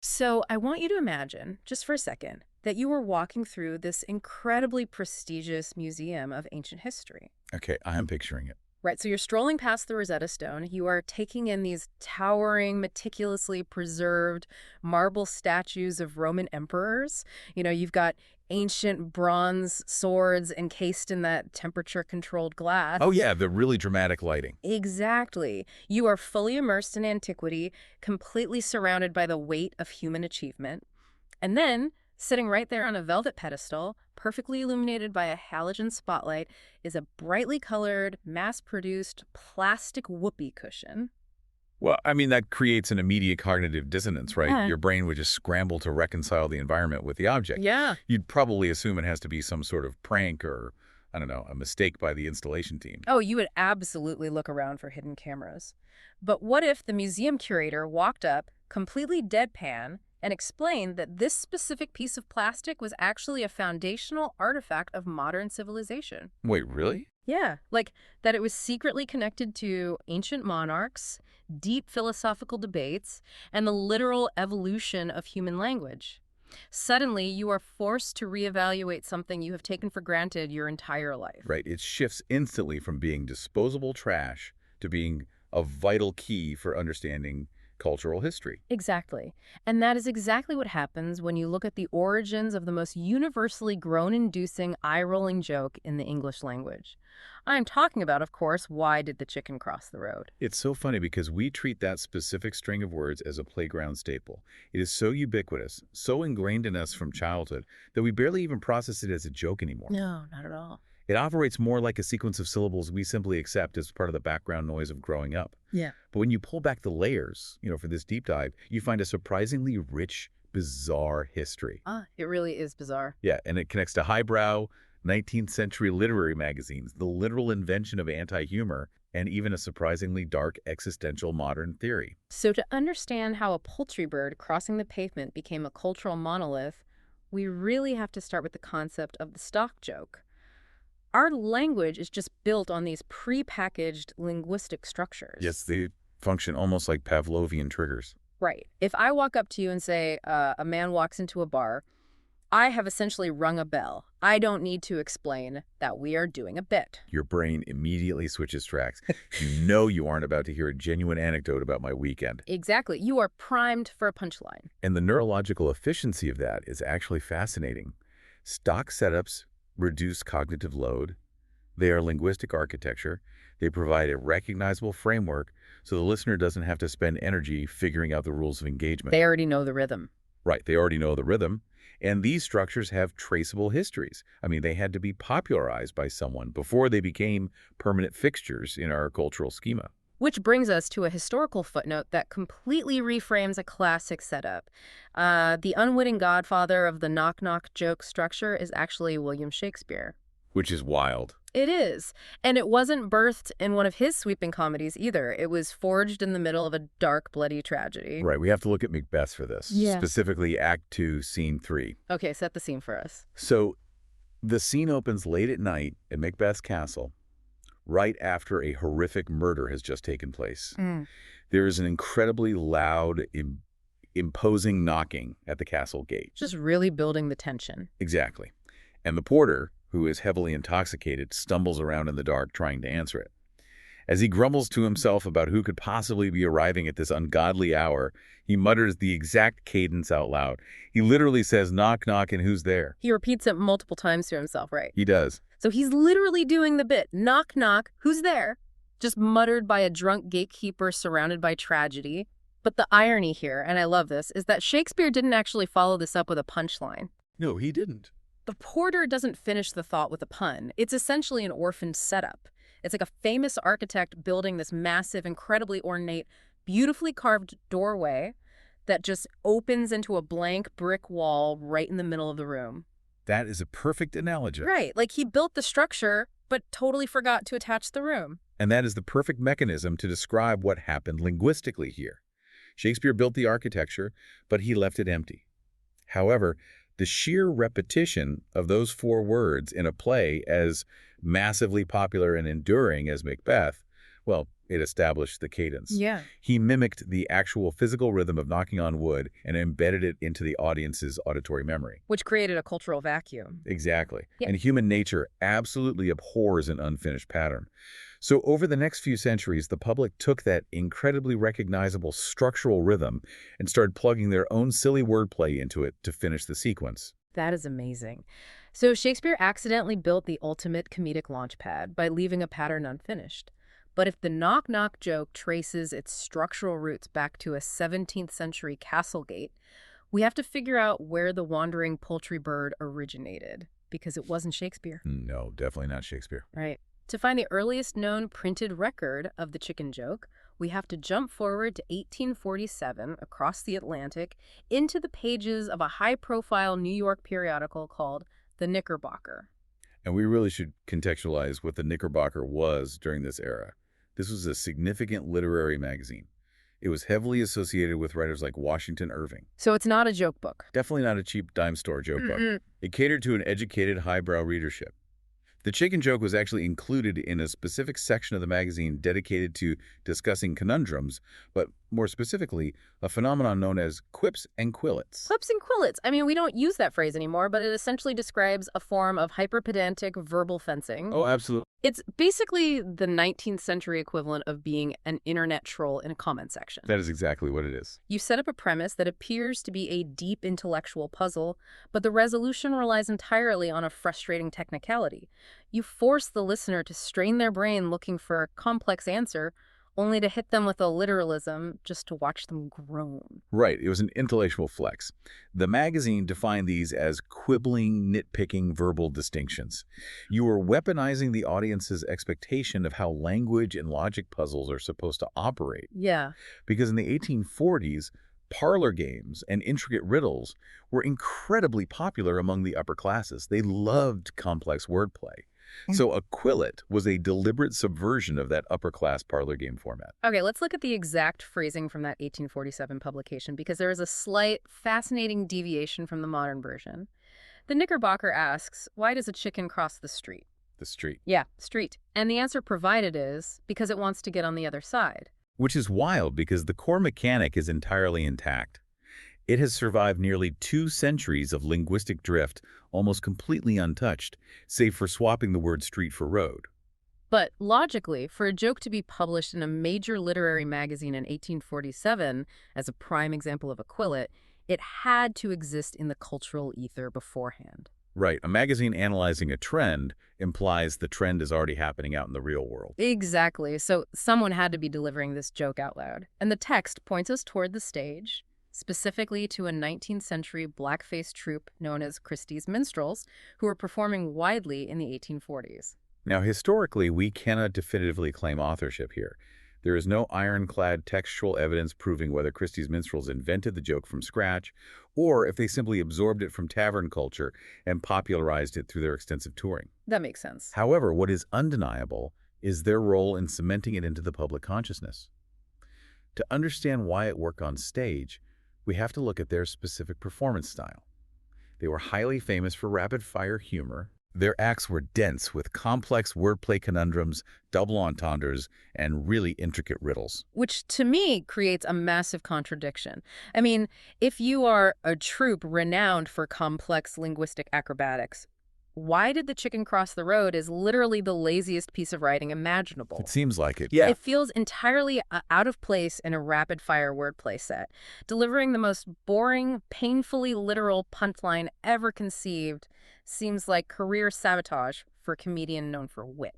So I want you to imagine, just for a second, that you were walking through this incredibly prestigious museum of ancient history. Okay, I am picturing it. Right, so you're strolling past the Rosetta Stone. You are taking in these towering, meticulously preserved marble statues of Roman emperors. You've got ancient bronze swords encased in that temperature-controlled Oh glass. yeah, the really dramatic lighting. Exactly. You are fully immersed in antiquity, completely surrounded by the weight of human achievement. And then, sitting right there on a velvet pedestal, perfectly illuminated by a halogen spotlight, is a brightly colored, mass-produced plastic whoopee cushion. Well, I mean, that creates an immediate cognitive dissonance, right? Yeah. Your brain would just scramble to reconcile the environment with the object. Yeah. You'd probably assume it has to be some sort of prank or, I don't know, a mistake by the installation team. Oh, you would absolutely look around for hidden cameras. But what if the museum curator walked up, completely deadpan, and explained that this specific piece of plastic was actually a foundational artifact of modern civilization? Wait, really? Yeah, like that it was secretly connected to ancient monarchs, deep philosophical debates, and the literal evolution of human language. Suddenly, you are forced to reevaluate something you have taken for granted your entire life. Right. It shifts instantly from being disposable trash to being a vital key for understanding cultural history. Exactly. And that is exactly what happens when you look at the origins of the most universally groan-inducing, eye-rolling joke in the English language. I'm talking about, of course, why did the chicken cross the road? It's so funny because we treat that specific string of words as a playground staple. It is so ubiquitous, so ingrained in us from childhood, that we barely even process it as a joke anymore. No, not at all. It operates more like a sequence of syllables we simply accept as part of the background noise of growing up. Yeah. But when you pull back the layers, for this deep dive, you find a surprisingly rich, bizarre history. It really is bizarre. Yeah, and it connects to highbrow 19th century literary magazines, the literal invention of anti-humor, and even a surprisingly dark existential modern theory. So to understand how a poultry bird crossing the pavement became a cultural monolith, we really have to start with the concept of the stock joke. Our language is just built on these pre-packaged linguistic structures. Yes, they function almost like Pavlovian triggers. Right. If I walk up to you and say, a man walks into a bar, I have essentially rung a bell. I don't need to explain that we are doing a bit. Your brain immediately switches tracks. You know you aren't about to hear a genuine anecdote about my weekend. Exactly. You are primed for a punchline. And the neurological efficiency of that is actually fascinating. Stock setups reduce cognitive load. They are linguistic architecture. They provide a recognizable framework so the listener doesn't have to spend energy figuring out the rules of engagement. They already know the rhythm. Right, they already know the rhythm. And these structures have traceable histories. I mean, they had to be popularized by someone before they became permanent fixtures in our cultural schema. Which brings us to a historical footnote that completely reframes a classic setup. The unwitting godfather of the knock-knock joke structure is actually William Shakespeare. Which is wild. It is. And it wasn't birthed in one of his sweeping comedies either. It was forged in the middle of a dark, bloody tragedy. Right, we have to look at Macbeth for this. Yeah. Specifically Act 2, Scene 3. Okay, set the scene for us. So the scene opens late at night at Macbeth's castle, right after a horrific murder has just taken place. There is an incredibly loud, imposing knocking at the castle gate. Just really building the tension. Exactly. And the porter, who is heavily intoxicated, stumbles around in the dark trying to answer it. As he grumbles to himself about who could possibly be arriving at this ungodly hour, he mutters the exact cadence out loud. He literally says, "Knock, knock, and who's there?" He repeats it multiple times to himself, right? He does. So he's literally doing the bit, knock, knock, who's there? Just muttered by a drunk gatekeeper surrounded by tragedy. But the irony here, and I love this, is that Shakespeare didn't actually follow this up with a punchline. No, he didn't. The porter doesn't finish the thought with a pun. It's essentially an orphaned setup. It's like a famous architect building this massive, incredibly ornate, beautifully carved doorway that just opens into a blank brick wall right in the middle of the room. That is a perfect analogy. Right, like he built the structure, but totally forgot to attach the room. And that is the perfect mechanism to describe what happened linguistically here. Shakespeare built the architecture, but he left it empty. However, the sheer repetition of those four words in a play as massively popular and enduring as Macbeth, well, it established the cadence. Yeah. He mimicked the actual physical rhythm of knocking on wood and embedded it into the audience's auditory memory. Which created a cultural vacuum. Exactly. Yeah. And human nature absolutely abhors an unfinished pattern. So over the next few centuries, the public took that incredibly recognizable structural rhythm and started plugging their own silly wordplay into it to finish the sequence. That is amazing. So Shakespeare accidentally built the ultimate comedic launchpad by leaving a pattern unfinished. But if the knock-knock joke traces its structural roots back to a 17th century castle gate, we have to figure out where the wandering poultry bird originated, because it wasn't Shakespeare. No, definitely not Shakespeare. Right. To find the earliest known printed record of the chicken joke, we have to jump forward to 1847 across the Atlantic into the pages of a high-profile New York periodical called The Knickerbocker. And we really should contextualize what the Knickerbocker was during this era. This was a significant literary magazine. It was heavily associated with writers like Washington Irving. So it's not a joke book. Definitely not a cheap dime store joke book. It catered to an educated, highbrow readership. The chicken joke was actually included in a specific section of the magazine dedicated to discussing conundrums, but more specifically, a phenomenon known as quips and quillets. Quips and quillets. I mean, we don't use that phrase anymore, but it essentially describes a form of hyperpedantic verbal fencing. Oh, absolutely. It's basically the 19th century equivalent of being an internet troll in a comment section. That is exactly what it is. You set up a premise that appears to be a deep intellectual puzzle, but the resolution relies entirely on a frustrating technicality. You force the listener to strain their brain looking for a complex answer, only to hit them with a literalism just to watch them groan. Right. It was an intellectual flex. The magazine defined these as quibbling, nitpicking verbal distinctions. You were weaponizing the audience's expectation of how language and logic puzzles are supposed to operate. Yeah. Because in the 1840s, parlor games and intricate riddles were incredibly popular among the upper classes. They loved complex wordplay. So a quillet was a deliberate subversion of that upper-class parlor game format. Okay, let's look at the exact phrasing from that 1847 publication, because there is a slight, fascinating deviation from the modern version. The Knickerbocker asks, why does a chicken cross the street? The street. Yeah, street. And the answer provided is, because it wants to get on the other side. Which is wild because the core mechanic is entirely intact. It has survived nearly 2 centuries of linguistic drift, almost completely untouched, save for swapping the word street for road. But logically, for a joke to be published in a major literary magazine in 1847 as a prime example of a quillet, it had to exist in the cultural ether beforehand. Right. A magazine analyzing a trend implies the trend is already happening out in the real world. Exactly. So someone had to be delivering this joke out loud. And the text points us toward the stage, specifically to a 19th century blackface troupe known as Christie's Minstrels, who were performing widely in the 1840s. Now, historically, we cannot definitively claim authorship here. There is no ironclad textual evidence proving whether Christie's Minstrels invented the joke from scratch or if they simply absorbed it from tavern culture and popularized it through their extensive touring. That makes sense. However, what is undeniable is their role in cementing it into the public consciousness. To understand why it worked on stage, we have to look at their specific performance style. They were highly famous for rapid-fire humor. Their acts were dense with complex wordplay conundrums, double entendres, and really intricate riddles. Which, to me, creates a massive contradiction. I mean, if you are a troupe renowned for complex linguistic acrobatics, why did the chicken cross the road is literally the laziest piece of writing imaginable. It seems like it. Yeah. It feels entirely out of place in a rapid-fire wordplay set, delivering the most boring, painfully literal punchline ever conceived. Seems like career sabotage for a comedian known for wit.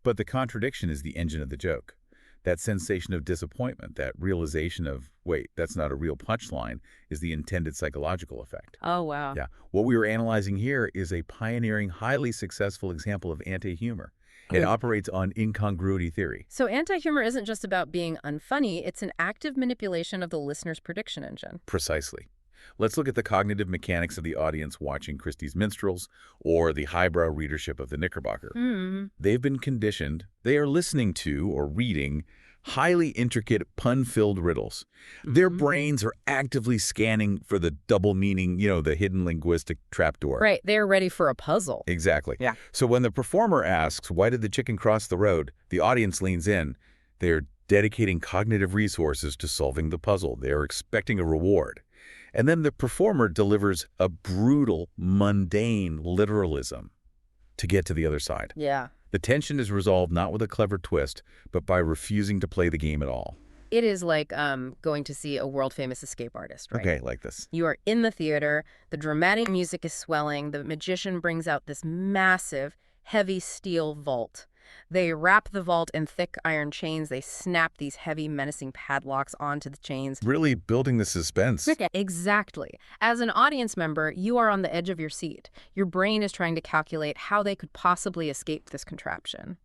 But the contradiction is the engine of the joke. That sensation of disappointment, that realization of, wait, that's not a real punchline, is the intended psychological effect. Oh, wow. Yeah. What we were analyzing here is a pioneering, highly successful example of anti-humor. It operates on incongruity theory. So anti-humor isn't just about being unfunny, it's an active manipulation of the listener's prediction engine. Precisely. Let's look at the cognitive mechanics of the audience watching Christie's Minstrels or the highbrow readership of the Knickerbocker. They've been conditioned. They are listening to or reading highly intricate, pun-filled riddles. Their brains are actively scanning for the double meaning, the hidden linguistic trapdoor. Right. They're ready for a puzzle. Exactly. Yeah. So when the performer asks, why did the chicken cross the road? The audience leans in. They are dedicating cognitive resources to solving the puzzle. They are expecting a reward. And then the performer delivers a brutal, mundane literalism to get to the other side. Yeah. The tension is resolved not with a clever twist, but by refusing to play the game at all. It is like going to see a world-famous escape artist, right? Okay, like this. You are in the theater, the dramatic music is swelling, the magician brings out this massive, heavy steel vault. They wrap the vault in thick iron chains, they snap these heavy, menacing padlocks onto the chains. Really building the suspense. Exactly. As an audience member, you are on the edge of your seat. Your brain is trying to calculate how they could possibly escape this contraption.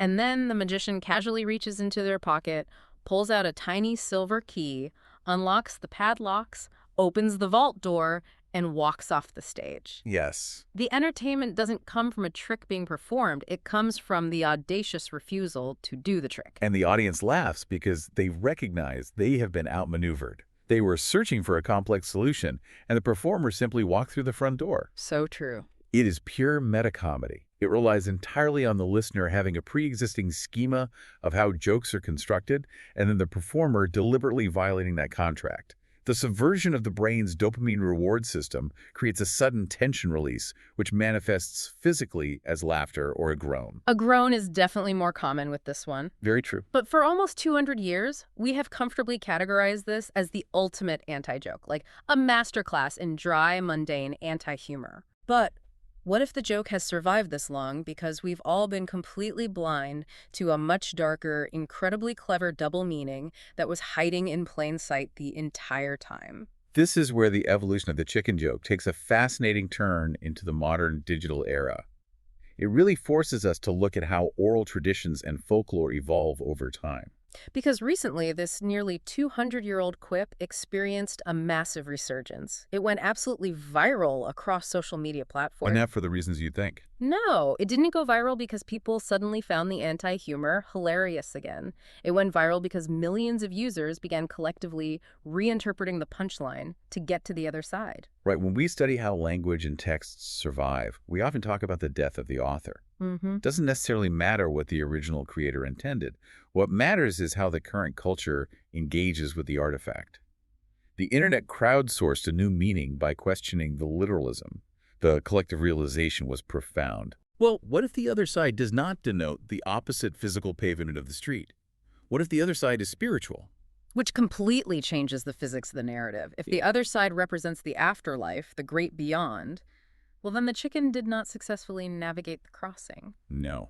And then the magician casually reaches into their pocket, pulls out a tiny silver key, unlocks the padlocks, opens the vault door, and walks off the stage. Yes. The entertainment doesn't come from a trick being performed. It comes from the audacious refusal to do the trick. And the audience laughs because they recognize they have been outmaneuvered. They were searching for a complex solution, and the performer simply walked through the front door. So true. It is pure metacomedy. It relies entirely on the listener having a pre-existing schema of how jokes are constructed, and then the performer deliberately violating that contract. The subversion of the brain's dopamine reward system creates a sudden tension release, which manifests physically as laughter or a groan. A groan is definitely more common with this one. Very true. But for almost 200 years, we have comfortably categorized this as the ultimate anti-joke, like a masterclass in dry, mundane anti-humor. But what if the joke has survived this long because we've all been completely blind to a much darker, incredibly clever double meaning that was hiding in plain sight the entire time? This is where the evolution of the chicken joke takes a fascinating turn into the modern digital era. It really forces us to look at how oral traditions and folklore evolve over time. Because recently, this nearly 200-year-old quip experienced a massive resurgence. It went absolutely viral across social media platforms. And not for the reasons you think. No, it didn't go viral because people suddenly found the anti-humor hilarious again. It went viral because millions of users began collectively reinterpreting the punchline to get to the other side. Right, when we study how language and texts survive, we often talk about the death of the author. It doesn't necessarily matter what the original creator intended. What matters is how the current culture engages with the artifact. The internet crowdsourced a new meaning by questioning the literalism. The collective realization was profound. Well, what if the other side does not denote the opposite physical pavement of the street? What if the other side is spiritual? Which completely changes the physics of the narrative. If the other side represents the afterlife, the great beyond, well, then the chicken did not successfully navigate the crossing. No.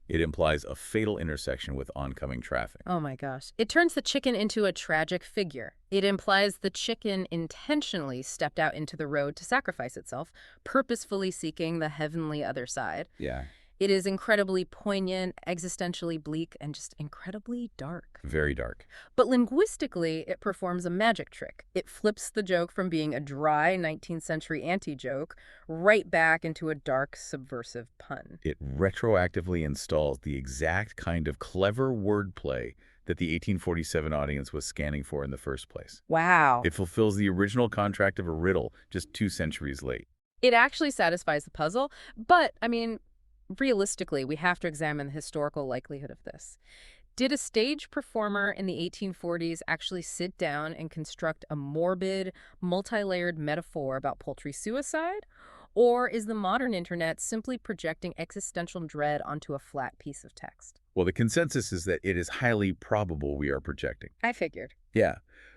It implies a fatal intersection with oncoming traffic. Oh my gosh. It turns the chicken into a tragic figure. It implies the chicken intentionally stepped out into the road to sacrifice itself, purposefully seeking the heavenly other side. Yeah. It is incredibly poignant, existentially bleak, and just incredibly dark. Very dark. But linguistically, it performs a magic trick. It flips the joke from being a dry 19th century anti-joke right back into a dark, subversive pun. It retroactively installs the exact kind of clever wordplay that the 1847 audience was scanning for in the first place. Wow. It fulfills the original contract of a riddle just 2 centuries late. It actually satisfies the puzzle, but, I mean, realistically, we have to examine the historical likelihood of this. Did a stage performer in the 1840s actually sit down and construct a morbid, multi-layered metaphor about poultry suicide? Or is the modern internet simply projecting existential dread onto a flat piece of text? Well, the consensus is that it is highly probable we are projecting. I figured. Yeah.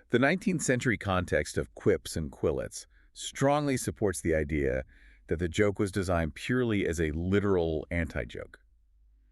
The 19th century context of quips and quillets strongly supports the idea that the joke was designed purely as a literal anti-joke.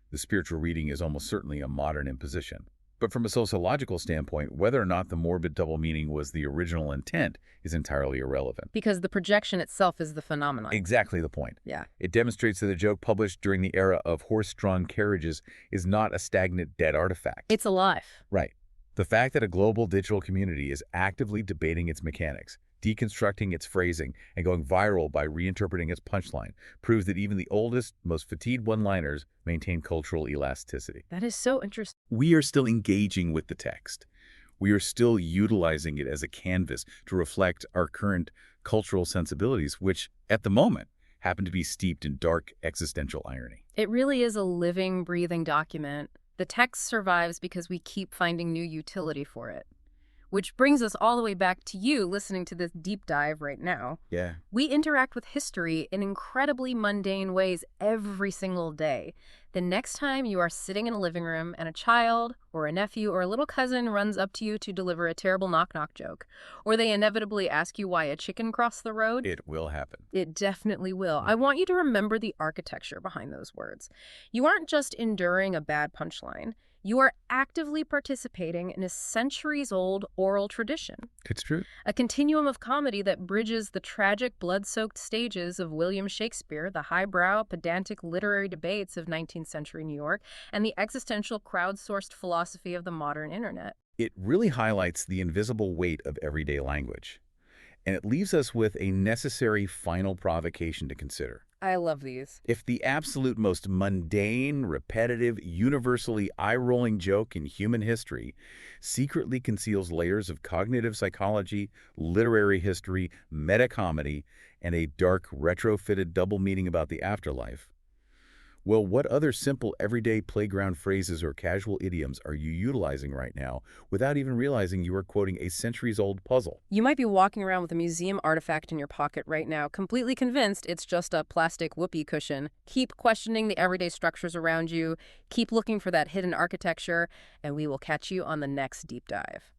The spiritual reading is almost certainly a modern imposition. But from a sociological standpoint, whether or not the morbid double meaning was the original intent is entirely irrelevant. Because the projection itself is the phenomenon. Exactly the point. Yeah. It demonstrates that a joke published during the era of horse-drawn carriages is not a stagnant, dead artifact. It's alive. Right. The fact that a global digital community is actively debating its mechanics, deconstructing its phrasing, and going viral by reinterpreting its punchline proves that even the oldest, most fatigued one-liners maintain cultural elasticity. That is so interesting. We are still engaging with the text. We are still utilizing it as a canvas to reflect our current cultural sensibilities, which, at the moment, happen to be steeped in dark existential irony. It really is a living, breathing document The text survives because we keep finding new utility for it. Which brings us all the way back to you listening to this deep dive right now. Yeah. We interact with history in incredibly mundane ways every single day. The next time you are sitting in a living room and a child or a nephew or a little cousin runs up to you to deliver a terrible knock-knock joke, or they inevitably ask you why a chicken crossed the road, It will happen. it definitely will. I want you to remember the architecture behind those words. You aren't just enduring a bad punchline. You are actively participating in a centuries-old oral tradition, It's true. a continuum of comedy that bridges the tragic, blood-soaked stages of William Shakespeare, the highbrow, pedantic literary debates of 19th century New York, and the existential, crowdsourced philosophy of the modern internet. It really highlights the invisible weight of everyday language. And it leaves us with a necessary final provocation to consider. I love these. If the absolute most mundane, repetitive, universally eye-rolling joke in human history secretly conceals layers of cognitive psychology, literary history, meta-comedy, and a dark, retrofitted double meaning about the afterlife, well, what other simple, everyday playground phrases or casual idioms are you utilizing right now without even realizing you are quoting a centuries-old puzzle? You might be walking around with a museum artifact in your pocket right now, completely convinced it's just a plastic whoopee cushion. Keep questioning the everyday structures around you, keep looking for that hidden architecture, and we will catch you on the next deep dive.